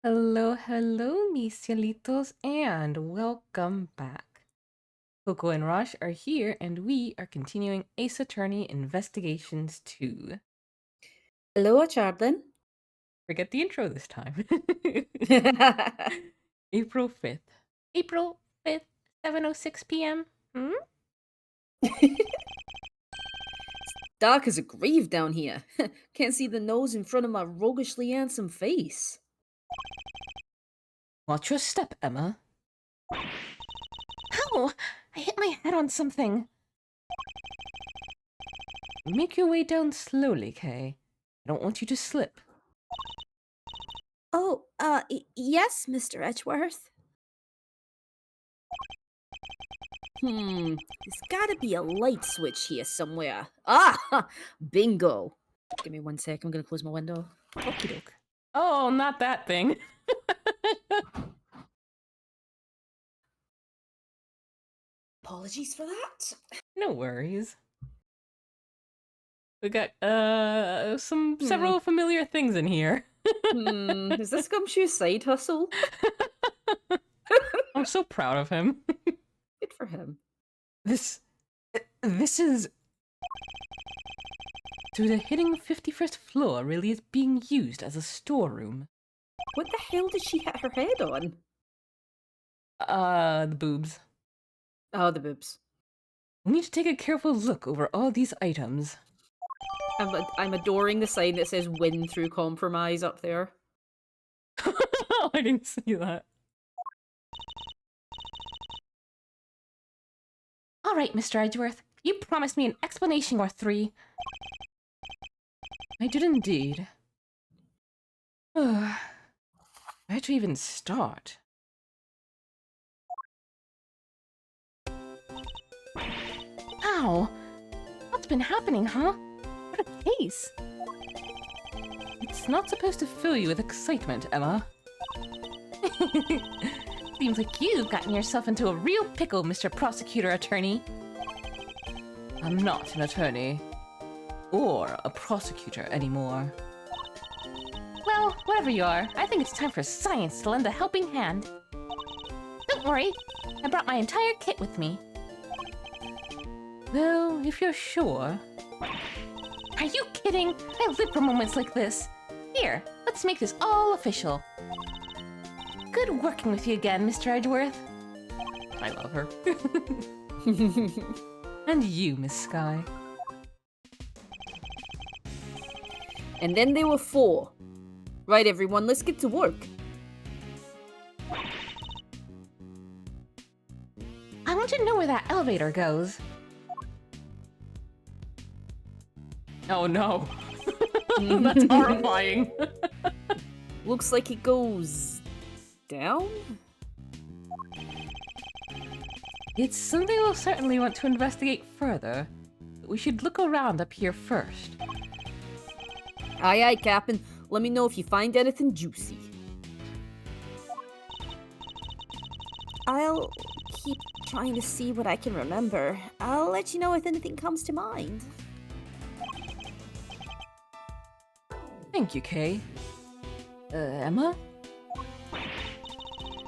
Hello, hello, mis cielitos, and welcome back. Coco and Rosh are here, and we are continuing Ace Attorney Investigations 2. Hello, Chardon. Forget the intro this time. April 5th. April 5th, 7:06 p.m. Hmm? Dark as a grave down here. Can't see the nose in front of my roguishly handsome face. Watch your step, Emma. Ow! I hit my head on something. Make your way down slowly, Kay. I don't want you to slip. Oh, yes, Mr. Edgeworth. There's gotta be a light switch here somewhere. Ah! Bingo! Give me 1 sec, I'm gonna close my window. Okie doke. Oh, not that thing. Apologies for that. No worries. We got several familiar things in here. Is this Gumshoe's side hustle? I'm so proud of him. Good for him. This is so the hitting 51st floor really is being used as a storeroom. What the hell did she hit her head on? The boobs. Oh, the boobs. We need to take a careful look over all these items. I'm adoring the sign that says win through compromise up there. I didn't see that. All right, Mr. Edgeworth. You promised me an explanation or three. I did indeed. Where to even start? Ow! What's been happening, huh? What a case! It's not supposed to fill you with excitement, Emma. Seems like you've gotten yourself into a real pickle, Mr. Prosecutor Attorney. I'm not an attorney. Or a prosecutor anymore. Well, whatever you are, I think it's time for science to lend a helping hand. Don't worry, I brought my entire kit with me. Well, if you're sure. Are you kidding? I live for moments like this. Here, let's make this all official. Good working with you again, Mr. Edgeworth. I love her. And you, Miss Sky. And then there were 4. Right, everyone, let's get to work. I want to know where that elevator goes. Oh no. That's horrifying. Looks like it goes down? It's something we'll certainly want to investigate further. But we should look around up here first. Aye, aye, Captain. Let me know if you find anything juicy. I'll keep trying to see what I can remember. I'll let you know if anything comes to mind. Thank you, Kay. Emma?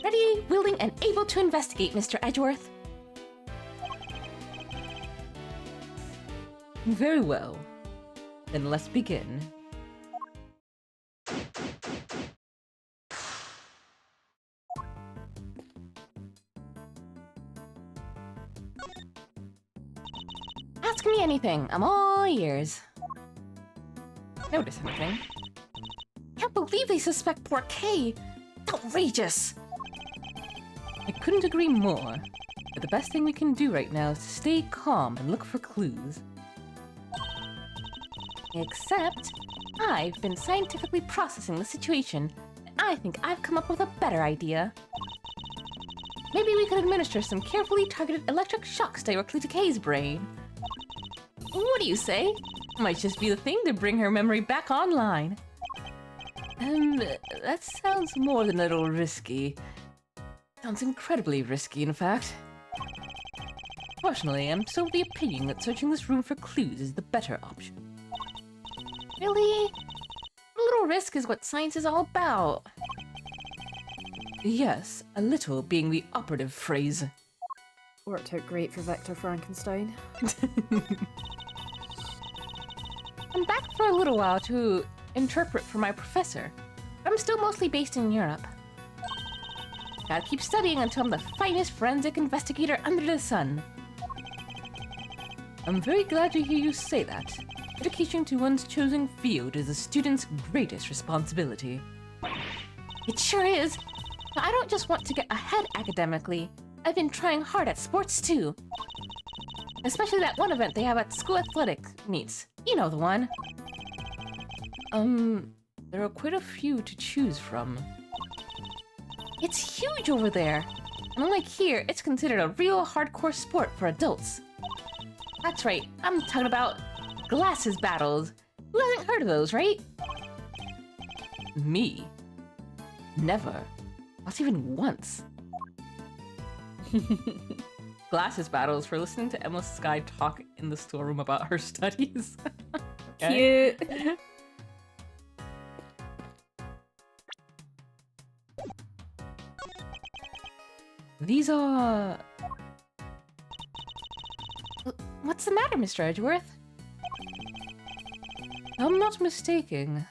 Ready, willing, and able to investigate, Mr. Edgeworth. Very well. Then let's begin. Ask me anything. I'm all ears. Notice anything? Can't believe they suspect poor Kay. Outrageous. I couldn't agree more. But the best thing we can do right now is to stay calm and look for clues. Except, I've been scientifically processing the situation, and I think I've come up with a better idea. Maybe we could administer some carefully targeted electric shocks directly to Kay's brain. What do you say? Might just be the thing to bring her memory back online. That sounds more than a little risky. Sounds incredibly risky, in fact. Personally, I'm still of the opinion that searching this room for clues is the better option. Really? A little risk is what science is all about. Yes, a little being the operative phrase. Worked out great for Victor Frankenstein. I'm back for a little while to interpret for my professor. I'm still mostly based in Europe. Gotta keep studying until I'm the finest forensic investigator under the sun. I'm very glad to hear you say that. Dedication to one's chosen field is a student's greatest responsibility. It sure is. But I don't just want to get ahead academically. I've been trying hard at sports too. Especially that one event they have at school athletic meets. You know the one. There are quite a few to choose from. It's huge over there. And unlike here, it's considered a real hardcore sport for adults. That's right, I'm talking about glasses battles. Who hasn't heard of those, right? Me? Never. Not even once. Glasses battles for listening to Emma Sky talk in the storeroom about her studies. Cute. These are... What's the matter, Mr. Edgeworth? I'm not mistaken.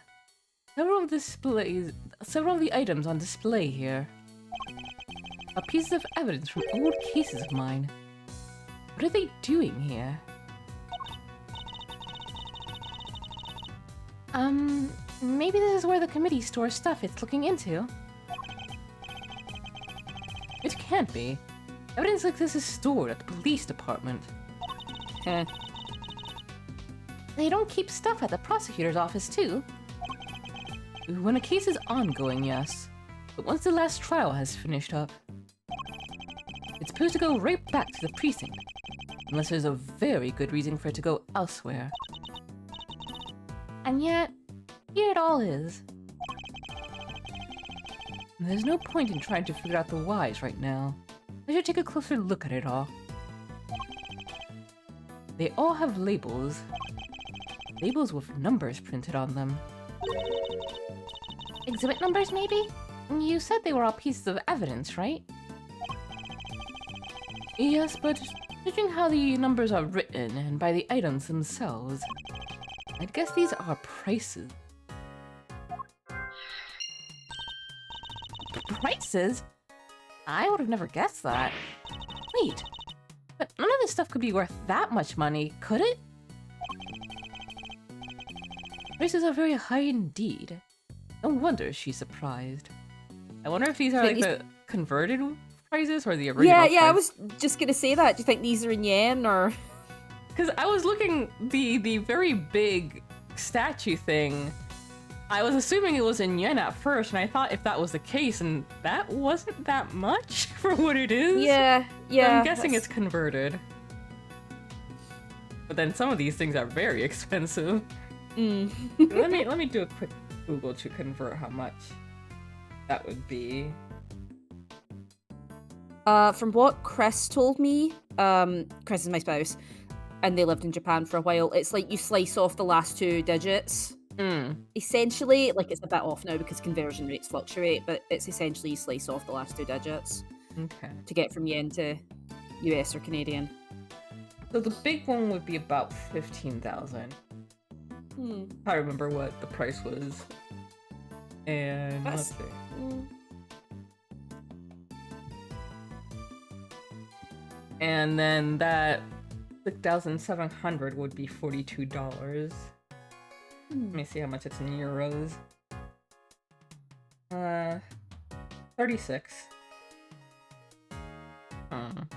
Several of the items on display here are pieces of evidence from old cases of mine. What are they doing here? Maybe this is where the committee stores stuff it's looking into. It can't be. Evidence like this is stored at the police department. Heh. They don't keep stuff at the prosecutor's office, too. When a case is ongoing, yes. But once the last trial has finished up, it's supposed to go right back to the precinct. Unless there's a very good reason for it to go elsewhere. And yet, here it all is. There's no point in trying to figure out the whys right now. I should take a closer look at it all. They all have labels. Labels with numbers printed on them. Exhibit numbers, maybe? You said they were all pieces of evidence, right? Yes, but judging how the numbers are written and by the items themselves, I'd guess these are prices. Prices? I would have never guessed that. Wait, but none of this stuff could be worth that much money, could it? Prices are very high indeed. No wonder she's surprised. I wonder if these are like the converted prices or the original Yeah, price. I was just gonna say that. Do you think these are in yen or? Because I was looking the very big statue thing. I was assuming it was in yen at first, and I thought if that was the case, and that wasn't that much for what it is. Yeah. I'm guessing it's converted. But then some of these things are very expensive. let me do a quick Google to convert how much that would be. From what Chris told me, Chris is my spouse, and they lived in Japan for a while. It's like you slice off the last two digits. Essentially, like it's a bit off now because conversion rates fluctuate, but it's essentially you slice off the last two digits. Okay. To get from yen to US or Canadian. So the big one would be about 15,000. I remember what the price was. And let's see. And then that 6,700 would be $42. Let me see how much it's in euros. 36. The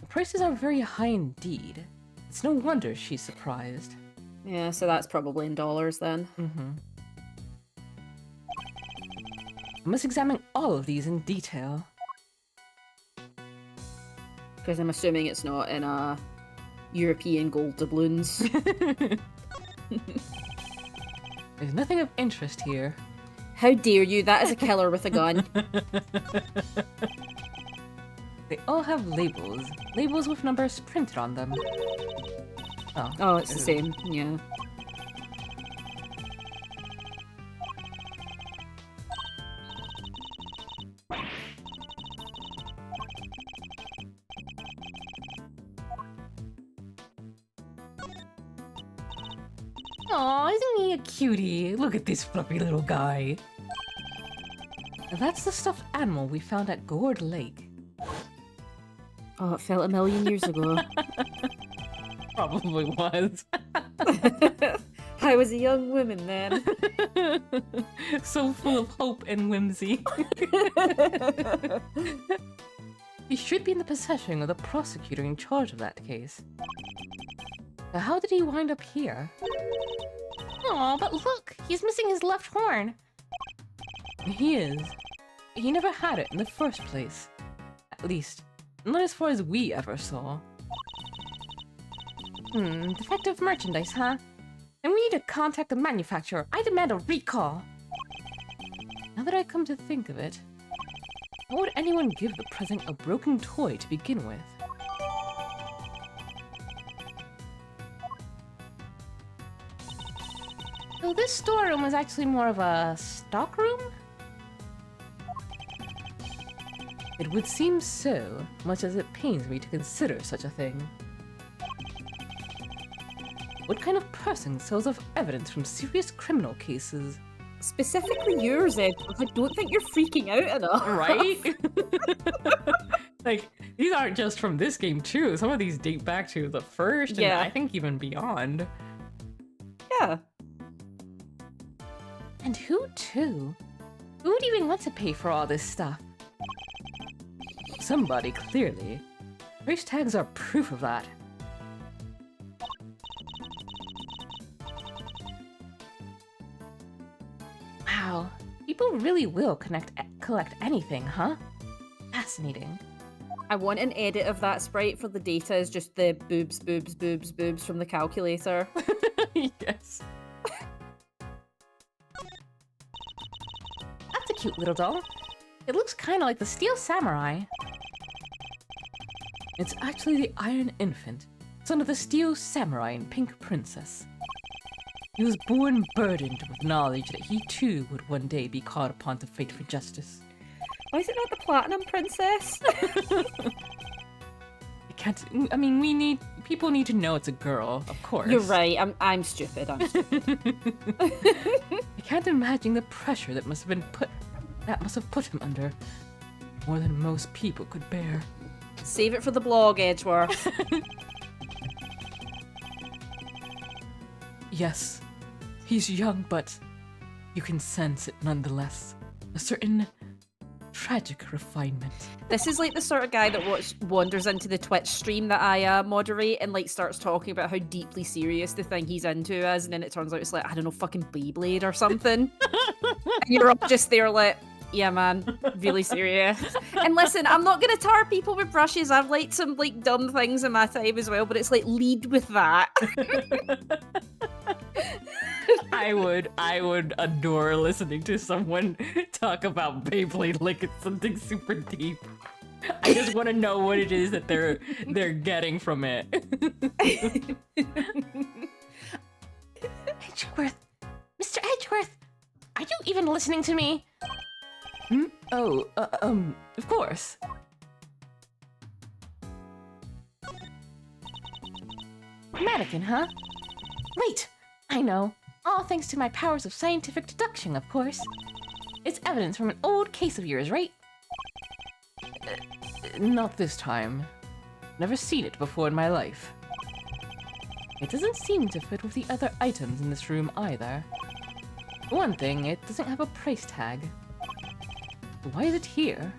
prices are very high indeed. It's no wonder she's surprised. Yeah, so that's probably in dollars then. I must examine all of these in detail. Because I'm assuming it's not in European gold doubloons. There's nothing of interest here. How dare you? That is a killer with a gun. They all have labels. Labels with numbers printed on them. Oh, it's the same, yeah. Aw, isn't he a cutie? Look at this fluffy little guy. That's the stuffed animal we found at Gourd Lake. Oh, it felt a million years ago. Probably was. I was a young woman then. So full of hope and whimsy. He should be in the possession of the prosecutor in charge of that case. But how did he wind up here? Aw, but look! He's missing his left horn! He is. He never had it in the first place. At least, not as far as we ever saw. Defective merchandise, huh? And we need to contact the manufacturer. I demand a recall! Now that I come to think of it, why would anyone give the present a broken toy to begin with? So this storeroom was actually more of a stockroom? It would seem so, much as it pains me to consider such a thing. What kind of person sells off evidence from serious criminal cases? Specifically yours, Ed. I don't think you're freaking out enough. Right? Like, these aren't just from this game, too. Some of these date back to the first, and I think even beyond. Yeah. And who, too? Who would even want to pay for all this stuff? Somebody, clearly. Price tags are proof of that. Wow, people really will collect anything, huh? Fascinating. I want an edit of that sprite for the data is just the boobs, boobs, boobs, boobs from the calculator. Yes. That's a cute little doll. It looks kind of like the Steel Samurai. It's actually the Iron Infant, son of the Steel Samurai and Pink Princess. He was born burdened with knowledge that he too would one day be called upon to fight for justice. Why is it not the Platinum Princess? People need to know it's a girl, of course. You're right, I'm stupid. I can't imagine the pressure that must have put him under. More than most people could bear. Save it for the blog, Edgeworth. Yes, he's young, but you can sense it nonetheless. A certain tragic refinement. This is like the sort of guy that wanders into the Twitch stream that I moderate and like starts talking about how deeply serious the thing he's into is, and then it turns out it's like, I don't know, fucking Beyblade or something. And you're all just there like, yeah man, really serious. And listen, I'm not gonna tar people with brushes. I've liked some like dumb things in my time as well, but it's like, lead with that. I would adore listening to someone talk about Beyblade like it's something super deep. I just want to know what it is that they're getting from it. Edgeworth, Mr. Edgeworth, are you even listening to me? Oh, of course. Mannequin, huh? Wait, I know. All thanks to my powers of scientific deduction, of course. It's evidence from an old case of yours, right? Not this time. Never seen it before in my life. It doesn't seem to fit with the other items in this room either. For one thing, it doesn't have a price tag. Why is it here?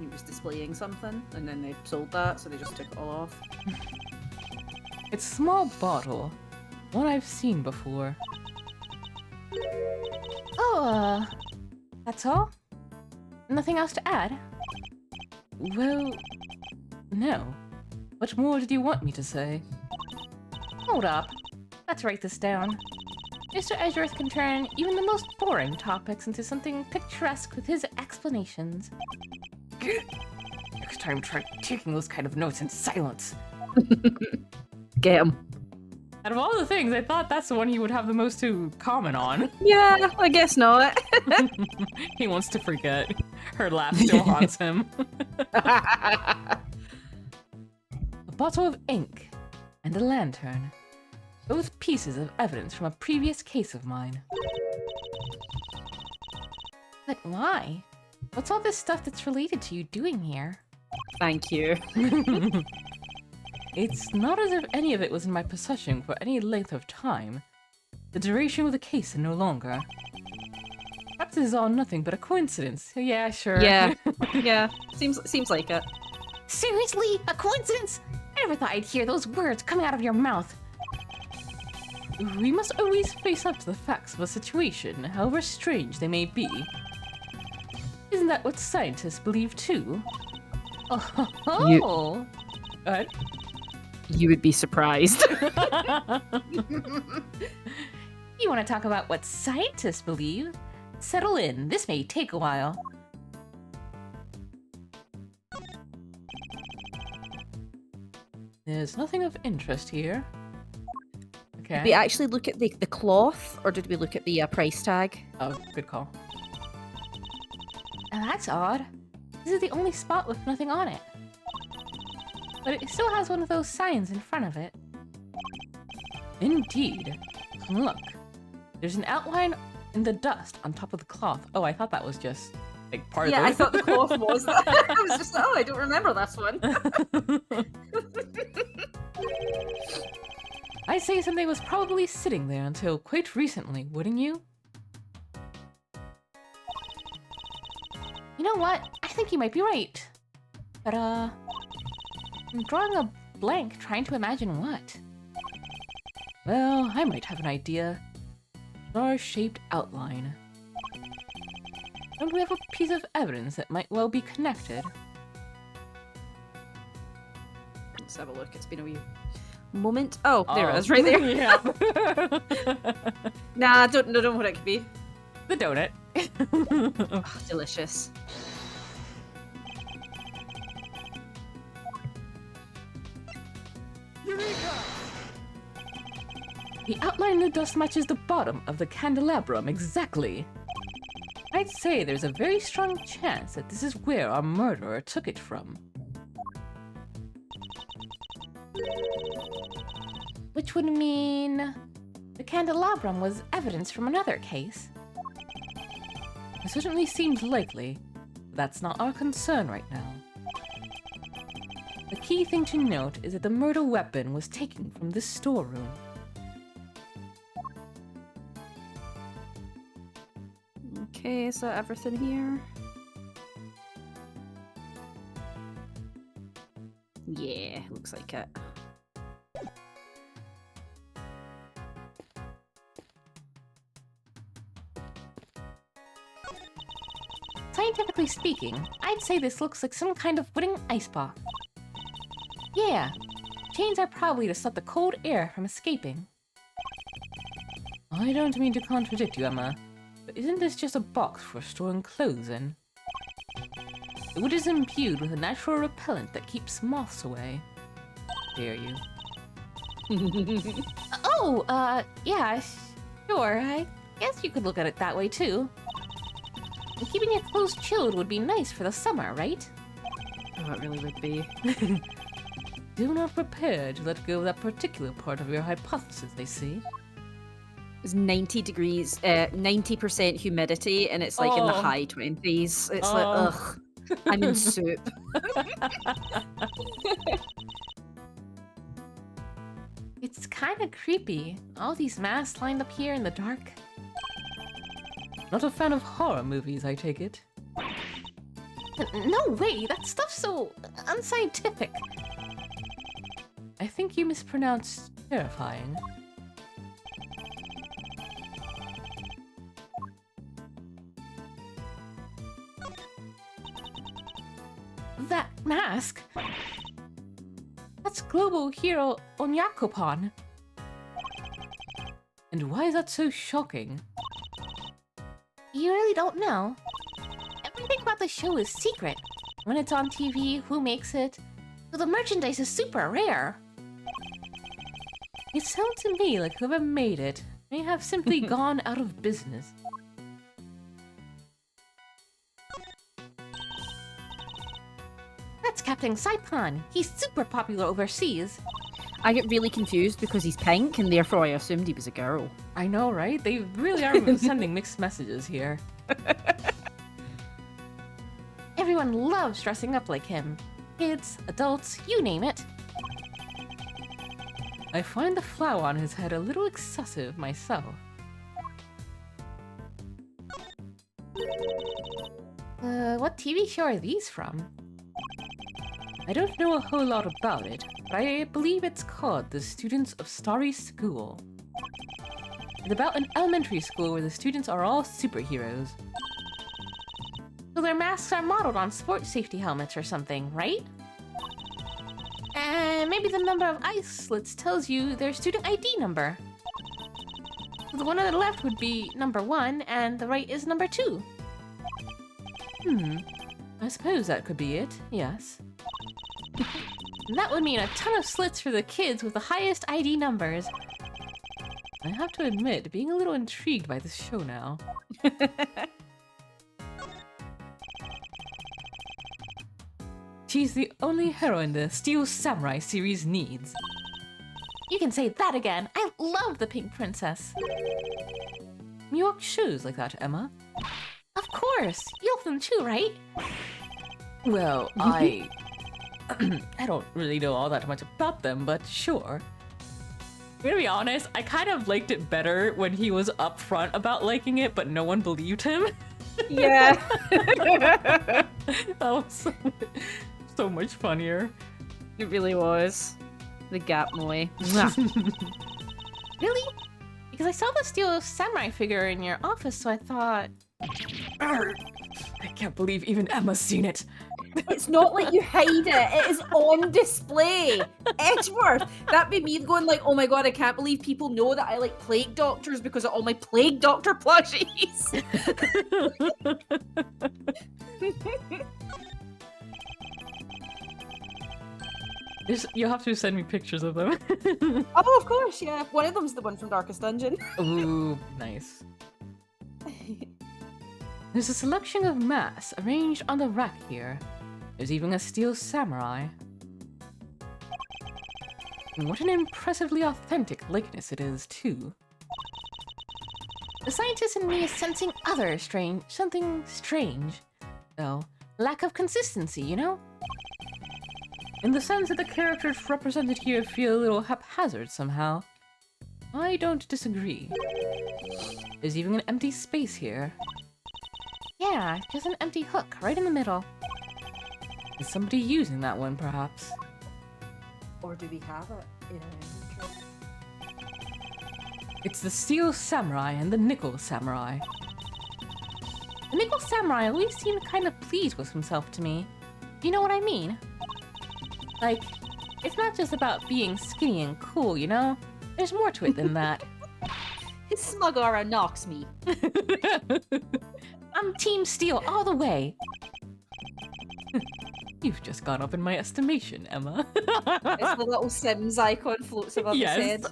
He was displaying something, and then they sold that, so they just took it all off. It's a small bottle. One I've seen before. Oh, that's all? Nothing else to add? Well, no. What more did you want me to say? Hold up. Let's write this down. Mr. Edgeworth can turn even the most boring topics into something picturesque with his explanations. Next time, try taking those kind of notes in silence. Get him. Out of all the things, I thought that's the one he would have the most to comment on. Yeah, I guess not. He wants to forget. Her laugh still haunts him. A bottle of ink and a lantern. Both pieces of evidence from a previous case of mine. But why? What's all this stuff that's related to you doing here? Thank you. It's not as if any of it was in my possession for any length of time. The duration of the case and no longer. Perhaps this is all nothing but a coincidence. Yeah, sure. Yeah. Yeah. Seems like it. Seriously? A coincidence? I never thought I'd hear those words coming out of your mouth. We must always face up to the facts of a situation, however strange they may be. Isn't that what scientists believe too? Oh! What? You would be surprised. You want to talk about what scientists believe? Settle in, this may take a while. There's nothing of interest here. Okay. Did we actually look at the cloth, or did we look at the price tag? Oh, good call. Now that's odd. This is the only spot with nothing on it. But it still has one of those signs in front of it. Indeed. Look. There's an outline in the dust on top of the cloth. Oh, I thought that was just like part of it. Yeah, I thought the cloth was that. I was just like, oh, I don't remember this one. I'd say something was probably sitting there until quite recently, wouldn't you? You know what? I think you might be right. But, I'm drawing a blank trying to imagine what. Well, I might have an idea. Star-shaped outline. Don't we have a piece of evidence that might well be connected? Let's have a look. It's been a wee moment. Oh, there it is, right there. Yeah. Nah, I don't know what it could be. The donut. Oh, delicious. The outline in the dust matches the bottom of the candelabrum exactly. I'd say there's a very strong chance that this is where our murderer took it from. Which would mean the candelabrum was evidence from another case. It certainly seems likely, but that's not our concern right now. The key thing to note is that the murder weapon was taken from this storeroom. Okay, is that everything here? Yeah, looks like it. Scientifically speaking, I'd say this looks like some kind of wooden icebox. Yeah, chains are probably to stop the cold air from escaping. I don't mean to contradict you, Emma, but isn't this just a box for storing clothes in? The wood is imbued with a natural repellent that keeps moths away. Dare you? Yeah, sure, I guess you could look at it that way too. And keeping your clothes chilled would be nice for the summer, right? Oh, it really would be. Do not prepare to let go of that particular part of your hypothesis, I see. It's 90 degrees, 90% humidity, and it's like in the high 20s. It's like, ugh, I'm in soup. It's kind of creepy. All these masks lined up here in the dark. Not a fan of horror movies, I take it. No way! That stuff's so unscientific. I think you mispronounced terrifying. That mask? That's global hero Onyakopon. And why is that so shocking? You really don't know? Everything about the show is secret. When it's on TV, who makes it? So the merchandise is super rare. It sounds to me like whoever made it may have simply gone out of business. That's Captain Saipon. He's super popular overseas. I get really confused because he's pink, and therefore I assumed he was a girl. I know, right? They really are sending mixed messages here. Everyone loves dressing up like him. Kids, adults, you name it. I find the flower on his head a little excessive myself. What TV show are these from? I don't know a whole lot about it, but I believe it's called The Students of Starry School. It's about an elementary school where the students are all superheroes. So their masks are modeled on sports safety helmets or something, right? And maybe the number of eye slits tells you their student ID number. So the one on the left would be number 1, and the right is number 2. I suppose that could be it, yes. That would mean a ton of slits for the kids with the highest ID numbers. I have to admit, being a little intrigued by this show now. She's the only heroine the Steel Samurai series needs. You can say that again. I love the Pink Princess. You walk shoes like that, Emma? Of course. You love them too, right? Well, I don't really know all that much about them, but sure. To be honest, I kind of liked it better when he was upfront about liking it, but no one believed him. Yeah. That was so much funnier. It really was. The Gap Moe. Really? Because I saw the Steel Samurai figure in your office, so I thought... Arr, I can't believe even Emma's seen it. It's not like you hide it. It is on display. Edgeworth. That'd be me going like, oh my god, I can't believe people know that I like plague doctors because of all my plague doctor plushies. You'll have to send me pictures of them. Oh, of course, yeah. One of them's the one from Darkest Dungeon. Ooh, nice. There's a selection of masks arranged on the rack here. There's even a Steel Samurai. And what an impressively authentic likeness it is, too. The scientist in me is sensing something strange. Though, lack of consistency, you know? In the sense that the characters represented here feel a little haphazard somehow. I don't disagree. There's even an empty space here. Yeah, just an empty hook right in the middle. Is somebody using that one, perhaps? Or do we have it in our inventory? It's the Steel Samurai and the Nickel Samurai. The Nickel Samurai always seemed kind of pleased with himself to me. You know what I mean? Like, it's not just about being skinny and cool, you know? There's more to it than that. His smug aura knocks me. I'm Team Steel all the way. You've just gone up in my estimation, Emma. It's the little Sims icon floats above his head.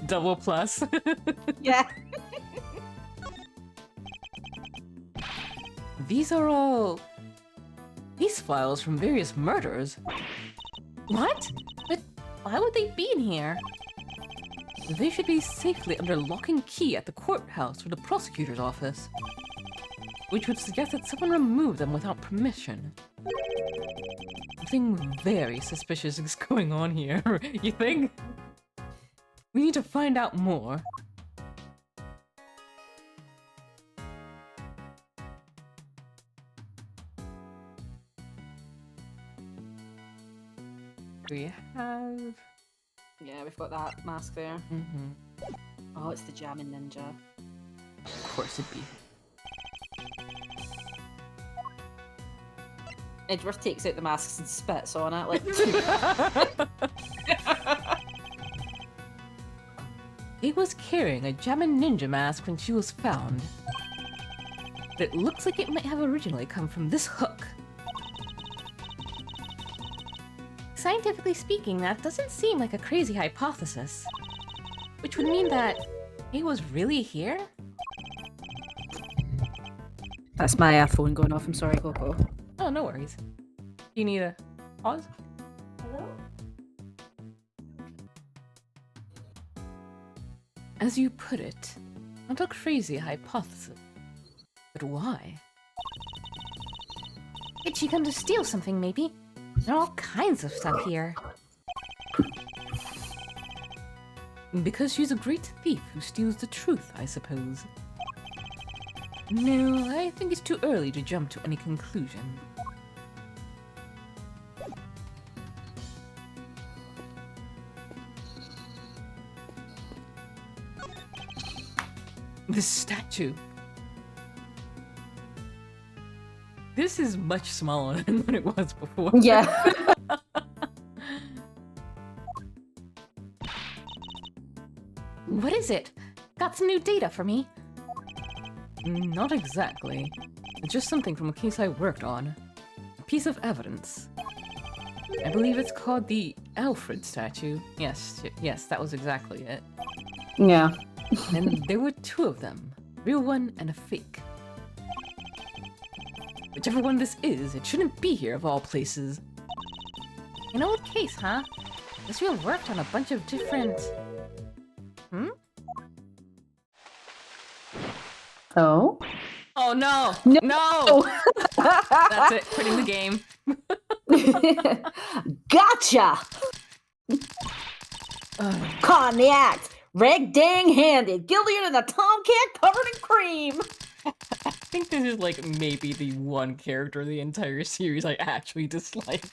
Double plus. Yeah. These are all... These files from various murders. What? But why would they be in here? They should be safely under lock and key at the courthouse or the prosecutor's office. Which would suggest that someone removed them without permission. Something very suspicious is going on here, you think? We need to find out more. We have... Yeah, we've got that mask there. Mm-hmm. Oh, it's the Jammin' Ninja. Of course it'd be. Edgeworth takes out the masks and spits on it, like... He was carrying a Jammin' Ninja mask when she was found. But it looks like it might have originally come from this hook. Scientifically speaking, that doesn't seem like a crazy hypothesis. Which would mean that he was really here? That's my phone going off, I'm sorry, Coco. Oh, no worries. You need a pause? Hello? As you put it, not a crazy hypothesis. But why? Did she come to steal something, maybe? There are all kinds of stuff here. Because she's a great thief who steals the truth, I suppose. No, I think it's too early to jump to any conclusion. This statue. This is much smaller than what it was before. Yeah. What is it? Got some new data for me? Not exactly. Just something from a case I worked on. A piece of evidence. I believe it's called the Alfred statue. Yes, that was exactly it. Yeah. And there were two of them. Real one and a fake. Whichever one this is, it shouldn't be here of all places. An old case, huh? This real worked on a bunch of different... Oh? Oh no! No! No! That's it, quitting the game. Gotcha! Caught in the act! Reg dang handed! Gillian and the tomcat covered in cream! I think this is like maybe the one character in the entire series I actually dislike.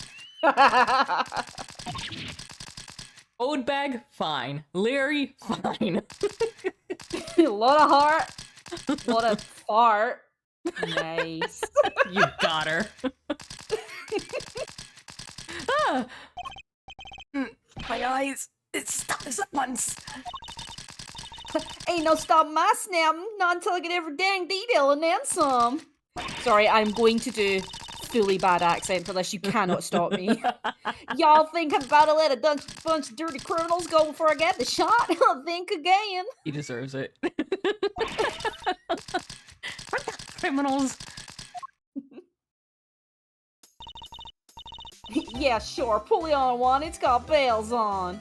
Old bag, fine. Larry, fine. A lot of heart, a lot of fart. Nice. You got her. Ah! My eyes. It stops at once. Ain't no stopping my snapping, not until I get every dang detail and then some. Sorry, I'm going to do fully bad accent for this. You cannot stop me. Y'all think I'm about to let a bunch of dirty criminals go before I get the shot? I'll think again. He deserves it. Criminals. Yeah, sure. Pull the on one. It's got bells on.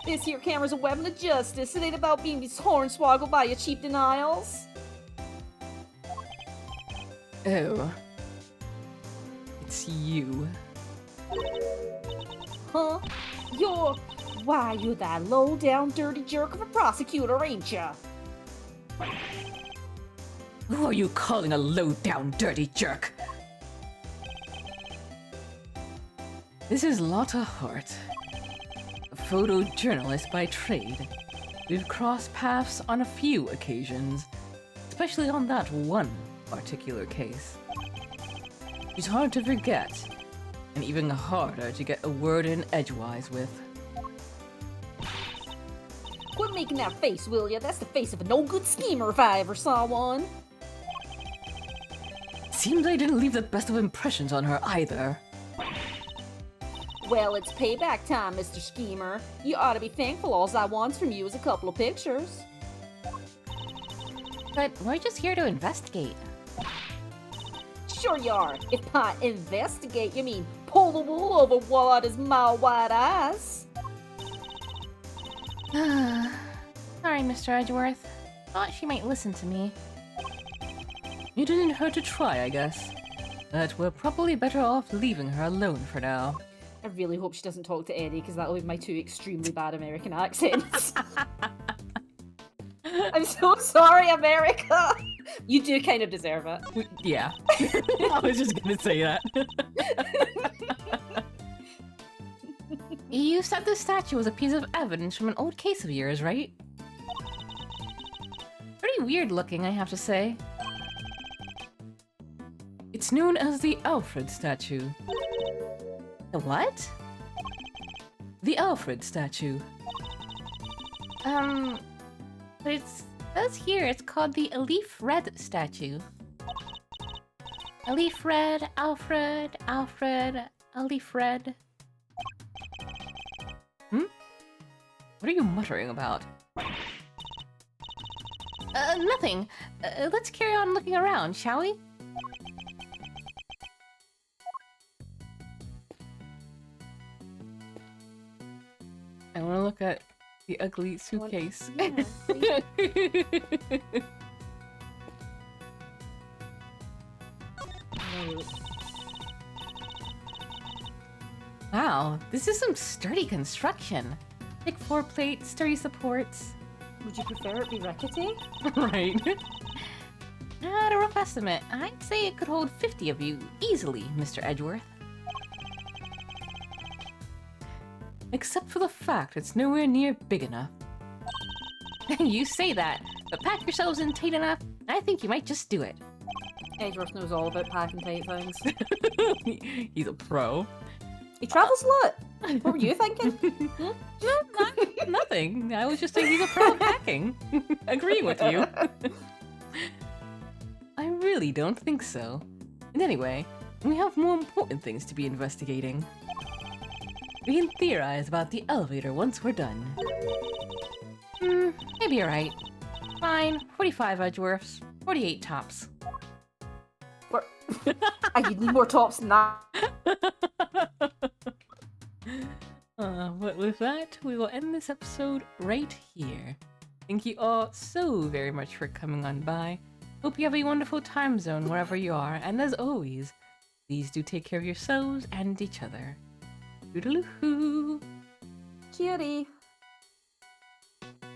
This here camera's a weapon of justice. It ain't about being hornswoggled by your cheap denials. Oh. It's you. Huh? Why, you're that low-down dirty jerk of a prosecutor, ain't ya? Who are you calling a low-down dirty jerk? This is Lotta Hart, a photojournalist by trade. We've crossed paths on a few occasions, especially on that one particular case. She's hard to forget, and even harder to get a word in edgewise with. Quit making that face, will ya? That's the face of a no-good schemer if I ever saw one. Seems I didn't leave the best of impressions on her either. Well, it's payback time, Mr. Schemer. You ought to be thankful all I want from you is a couple of pictures. But we're just here to investigate. Sure you are. If by investigate you mean pull the wool over Walla's mild white eyes. Sorry, Mr. Edgeworth. Thought she might listen to me. You didn't hurt to try, I guess. But we're probably better off leaving her alone for now. I really hope she doesn't talk to Eddie, because that'll be my two extremely bad American accents. I'm so sorry, America! You do kind of deserve it. Yeah. I was just gonna say that. You said the statue was a piece of evidence from an old case of yours, right? Pretty weird looking, I have to say. It's known as the Alfred statue. The what? The Alfred statue. But it says here it's called the Elif Red statue. Elif Red, Alfred, Elif Red. What are you muttering about? Nothing. Let's carry on looking around, shall we? I want to look at The ugly suitcase. Yeah, see? No. Wow, this is some sturdy construction. Thick floor plate, sturdy supports. Would you prefer it be rickety? Right. At a rough estimate, I'd say it could hold 50 of you easily, Mr. Edgeworth. Except for the fact it's nowhere near big enough. You say that, but pack yourselves in tight enough, and I think you might just do it. Edgeworth knows all about packing tight things. He's a pro. He travels a lot. What were you thinking? Nothing. I was just saying he's a pro at packing. Agreeing with you. I really don't think so. And anyway, we have more important things to be investigating. We can theorize about the elevator once we're done. Maybe you're right. Fine, 45 Edgeworths, 48 tops. You need more tops than that. But with that, we will end this episode right here. Thank you all so very much for coming on by. Hope you have a wonderful time zone wherever you are, and as always, please do take care of yourselves and each other. Toodaloo-hoo! Cutie.